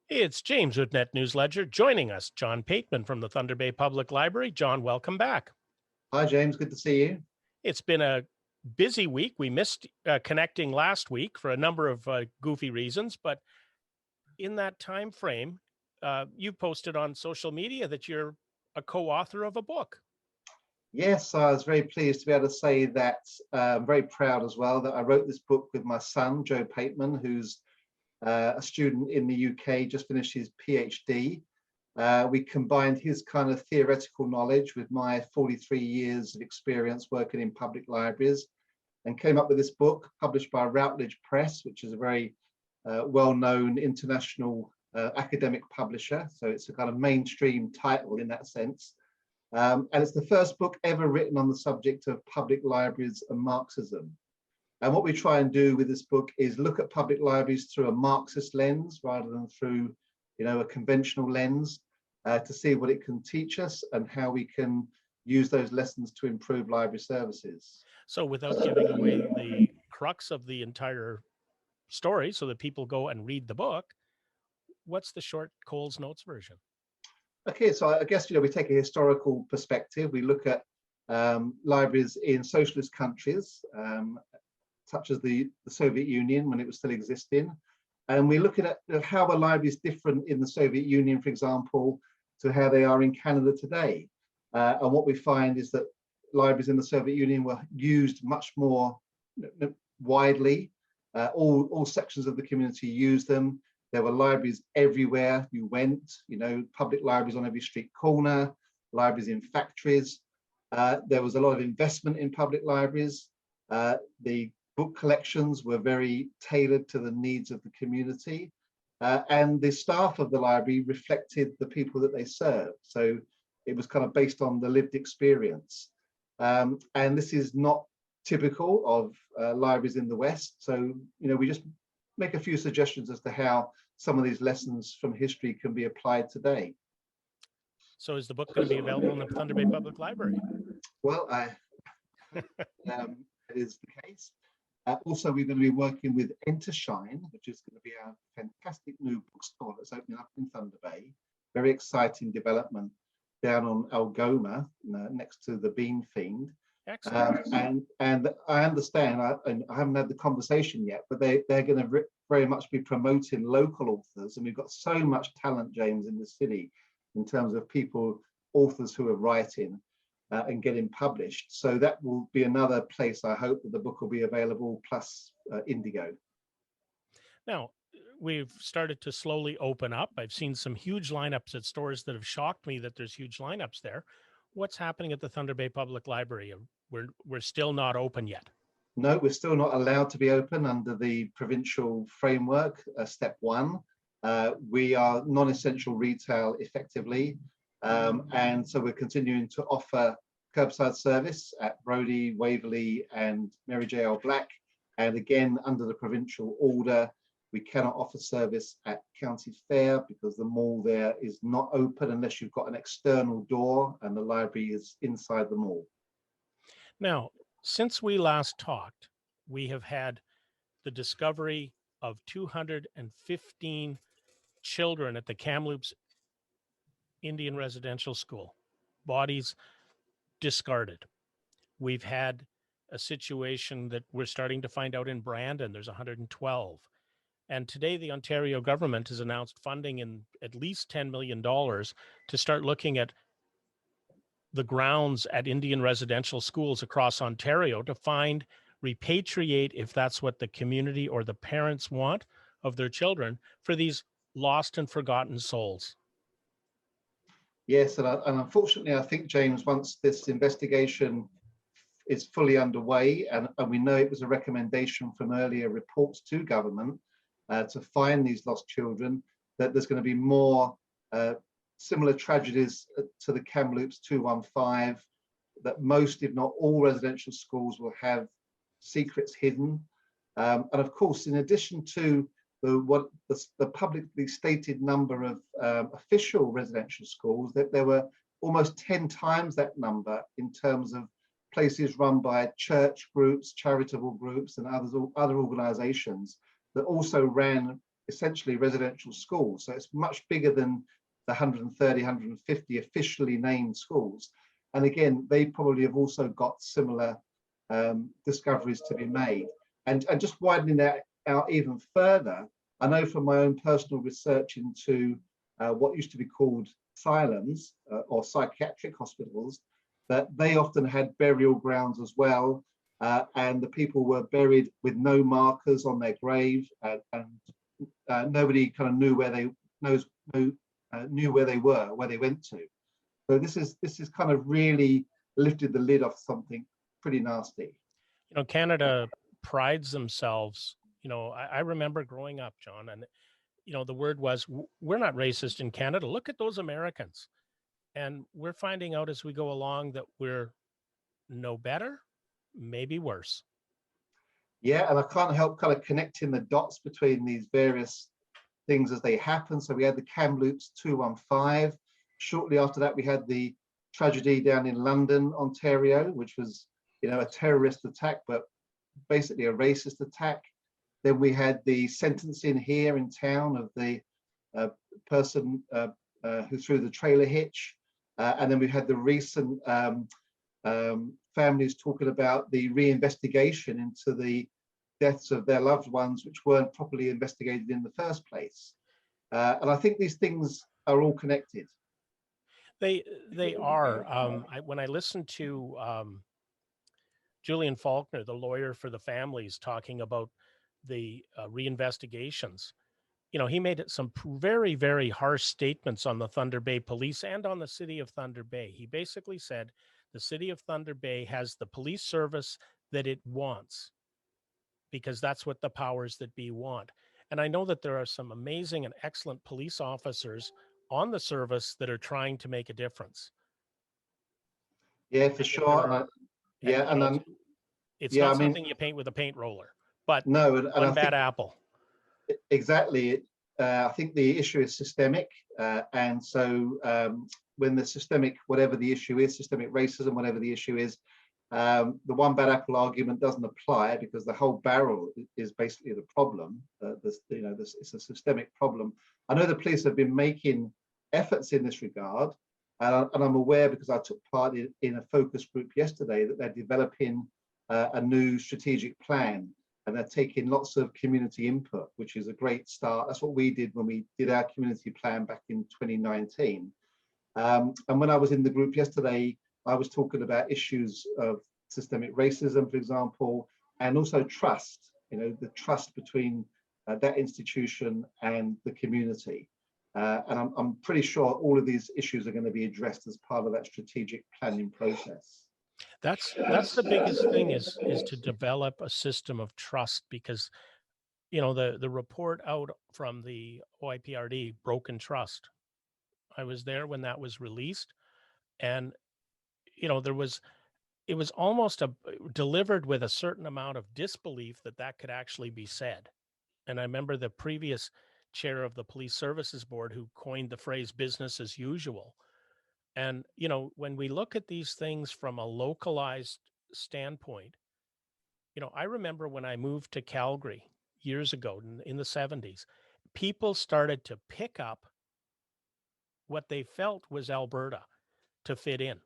It's James with Net News Ledger. Joining us, John Pateman from the Thunder Bay Public Library. John, welcome back. Hi, James. Good to see you. It's been a busy week. We missed connecting last week for a number of goofy reasons, but in that time frame, you posted on social media that you're a co-author of a book. Yes, I was very pleased to be able to say that. I'm very proud as well that I wrote this book with my son, Joe Pateman, who's a student in the UK, just finished his PhD. We combined his kind of theoretical knowledge with my 43 years of experience working in public libraries and came up with this book published by Routledge Press, which is a very well-known international academic publisher. So it's a kind of mainstream title in that sense. And it's the first book ever written on the subject of public libraries and Marxism. And what we try and do with this book is look at public libraries through a Marxist lens rather than through, a conventional lens, to see what it can teach us and how we can use those lessons to improve library services. So without giving away the crux of the entire story so that people go and read the book, what's the short Coles Notes version? Okay, so I guess, we take a historical perspective. We look at libraries in socialist countries, such as the Soviet Union when it was still existing. And we're looking at how a library is different in the Soviet Union, for example, to how they are in Canada today. And what we find is that libraries in the Soviet Union were used much more widely. All sections of the community used them. There were libraries everywhere you went, public libraries on every street corner, libraries in factories. There was a lot of investment in public libraries. The book collections were very tailored to the needs of the community. And the staff of the library reflected the people that they served. So it was kind of based on the lived experience. And this is not typical of libraries in the West. So, we just make a few suggestions as to how some of these lessons from history can be applied today. So is the book going to be available in the Thunder Bay Public Library? Well, it is the case. Also, we're going to be working with Entershine, which is going to be a fantastic new bookstore that's opening up in Thunder Bay. Very exciting development down on Algoma, next to the Bean Fiend. Excellent. And I understand, I haven't had the conversation yet, but they're going to very much be promoting local authors. And we've got so much talent, James, in the city in terms of authors who are writing and getting published. So that will be another place I hope that the book will be available, plus Indigo. Now, we've started to slowly open up. I've seen some huge lineups at stores that have shocked me that there's huge lineups there. What's happening at the Thunder Bay Public Library? We're still not open yet. No, we're still not allowed to be open under the provincial framework, step 1. We are non-essential retail effectively. And so we're continuing to offer curbside service at Brodie, Waverley and Mary J. L. Black. And again, under the provincial order, we cannot offer service at County Fair because the mall there is not open unless you've got an external door and the library is inside the mall. Now, since we last talked, we have had the discovery of 215 children at the Kamloops Indian Residential School, bodies discarded. We've had a situation that we're starting to find out in Brandon, there's 112. And today the Ontario government has announced funding in at least $10 million to start looking at the grounds at Indian residential schools across Ontario to repatriate, if that's what the community or the parents want of their children, for these lost and forgotten souls. Yes, and unfortunately, I think, James, once this investigation is fully underway, and we know it was a recommendation from earlier reports to government to find these lost children, that there's going to be more similar tragedies to the Kamloops 215, that most, if not all, residential schools will have secrets hidden. And of course, in addition to the publicly stated number of official residential schools, that there were almost 10 times that number in terms of places run by church groups, charitable groups, and other organizations that also ran essentially residential schools. So it's much bigger than the 130, 150 officially named schools. And again, they probably have also got similar discoveries to be made. And just widening that out even further, I know from my own personal research into what used to be called asylums or psychiatric hospitals, that they often had burial grounds as well. And the people were buried with no markers on their grave, and nobody kind of knew where they knew where they were, where they went to. So this is kind of really lifted the lid off something pretty nasty. You know, Canada prides themselves. You know, I remember growing up, John, and you know, the word was, we're not racist in Canada. Look at those Americans. And we're finding out as we go along that we're no better, maybe worse. Yeah, and I can't help kind of connecting the dots between these various things as they happen. So we had the Kamloops 215. Shortly after that, we had the tragedy down in London, Ontario, which was, you know, a terrorist attack, but basically a racist attack. Then we had the sentencing here in town of the person who threw the trailer hitch. And then we had the recent families talking about the reinvestigation into the deaths of their loved ones, which weren't properly investigated in the first place. And I think these things are all connected. They are. When I listened to Julian Faulkner, the lawyer for the families, talking about the reinvestigations, you know, he made some very, very harsh statements on the Thunder Bay Police and on the city of Thunder Bay. He basically said the city of Thunder Bay has the police service that it wants because that's what the powers that be want. And I know that there are some amazing and excellent police officers on the service that are trying to make a difference. Yeah, for sure. Yeah, and then it's yeah, not I mean, something you paint with a paint roller, but no, and one I bad think apple. exactly. I think the issue is systemic, and so when the systemic, whatever the issue is, systemic racism, whatever the issue is, the one bad apple argument doesn't apply because the whole barrel is basically the problem. It's a systemic problem. I know the police have been making efforts in this regard, and I'm aware because I took part in a focus group yesterday that they're developing a new strategic plan, and they're taking lots of community input, which is a great start. That's what we did when we did our community plan back in 2019. And when I was in the group yesterday, I was talking about issues of systemic racism, for example, and also trust, you know, the trust between that institution and the community. And I'm pretty sure all of these issues are going to be addressed as part of that strategic planning process. That's the biggest thing is to develop a system of trust, because you know the report out from the OIPRD, Broken Trust. I was there when that was released, and you know it was almost delivered with a certain amount of disbelief that that could actually be said. And I remember the previous chair of the Police Services Board who coined the phrase "business as usual." And, you know, when we look at these things from a localized standpoint, you know, I remember when I moved to Calgary years ago in the 70s, people started to pick up what they felt was Alberta to fit in.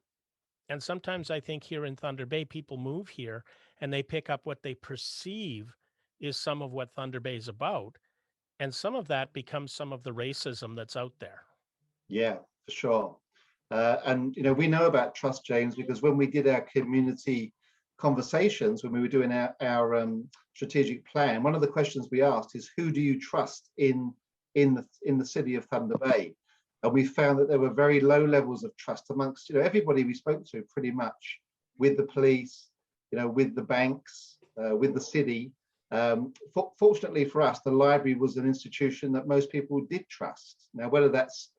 And sometimes I think here in Thunder Bay, people move here and they pick up what they perceive is some of what Thunder Bay is about. And some of that becomes some of the racism that's out there. Yeah, for sure. And you know, we know about trust, James, because when we did our community conversations, when we were doing our strategic plan, one of the questions we asked is, who do you trust in the city of Thunder Bay? And we found that there were very low levels of trust amongst, you know, everybody we spoke to, pretty much, with the police, you know, with the banks, with the city. Fortunately for us, the library was an institution that most people did trust. Now, whether that's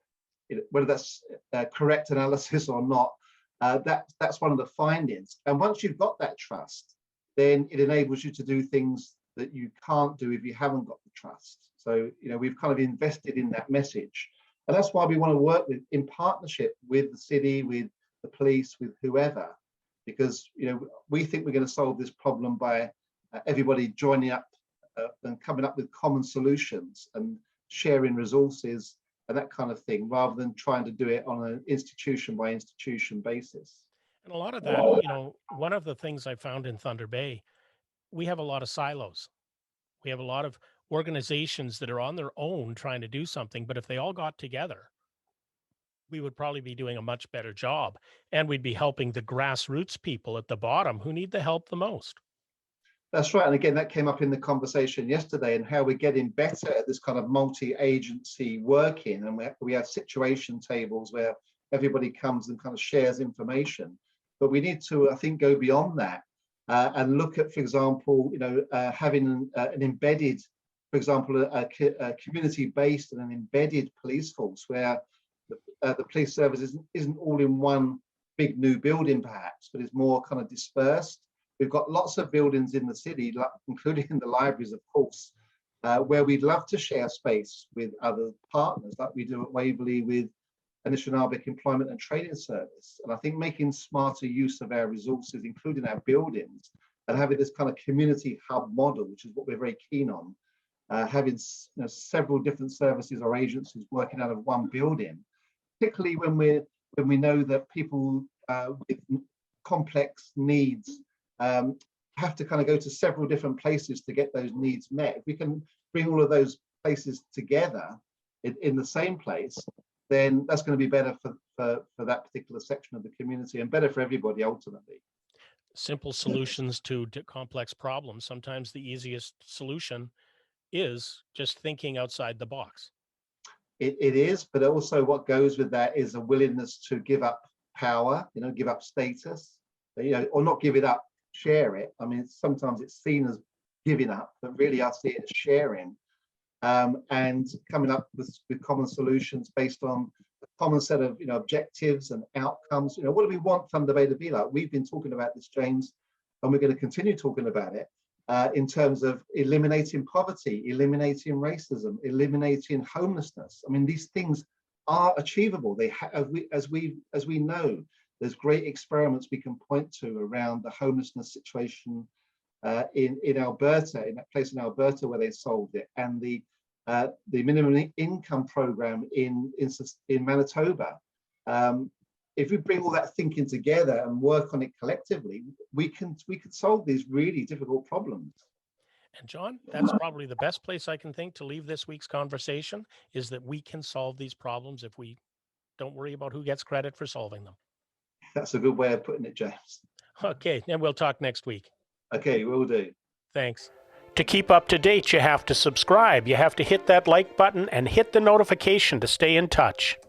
correct analysis or not, that's one of the findings. And once you've got that trust, then it enables you to do things that you can't do if you haven't got the trust. So, you know, we've kind of invested in that message. And that's why we want to work in partnership with the city, with the police, with whoever, because, you know, we think we're going to solve this problem by everybody joining up and coming up with common solutions and sharing resources and that kind of thing, rather than trying to do it on an institution by institution basis. And a lot of that, one of the things I found in Thunder Bay, we have a lot of silos. We have a lot of organizations that are on their own trying to do something, but if they all got together, we would probably be doing a much better job, and we'd be helping the grassroots people at the bottom who need the help the most. That's right. And again, that came up in the conversation yesterday, and how we're getting better at this kind of multi-agency working. And we have situation tables where everybody comes and kind of shares information. But we need to, I think, go beyond that and look at, for example, having an embedded, for example, a community-based and an embedded police force where the police service isn't all in one big new building, perhaps, but is more kind of dispersed. We've got lots of buildings in the city, including the libraries, of course, where we'd love to share space with other partners, like we do at Waverley with Anishinaabe Employment and Training Service. And I think making smarter use of our resources, including our buildings, and having this kind of community hub model, which is what we're very keen on, having several different services or agencies working out of one building, particularly when we know that people with complex needs have to kind of go to several different places to get those needs met. If we can bring all of those places together in the same place, then that's going to be better for that particular section of the community and better for everybody ultimately. Simple solutions to complex problems. Sometimes the easiest solution is just thinking outside the box. It is, but also what goes with that is a willingness to give up power, give up status, or not give it up, share it. I mean, sometimes it's seen as giving up, but really I see it as sharing, and coming up with common solutions based on a common set of objectives and outcomes. What do we want Thunder Bay to be like? We've been talking about this, James, and we're going to continue talking about it in terms of eliminating poverty, eliminating racism, eliminating homelessness. I mean, these things are achievable. They as we know, there's great experiments we can point to around the homelessness situation in Alberta, in that place in Alberta where they solved it, and the minimum income program in Manitoba. If we bring all that thinking together and work on it collectively, we can solve these really difficult problems. And John, that's probably the best place I can think to leave this week's conversation, is that we can solve these problems if we don't worry about who gets credit for solving them. That's a good way of putting it, James. Okay, and we'll talk next week. Okay, will do. Thanks. To keep up to date, you have to subscribe. You have to hit that like button and hit the notification to stay in touch.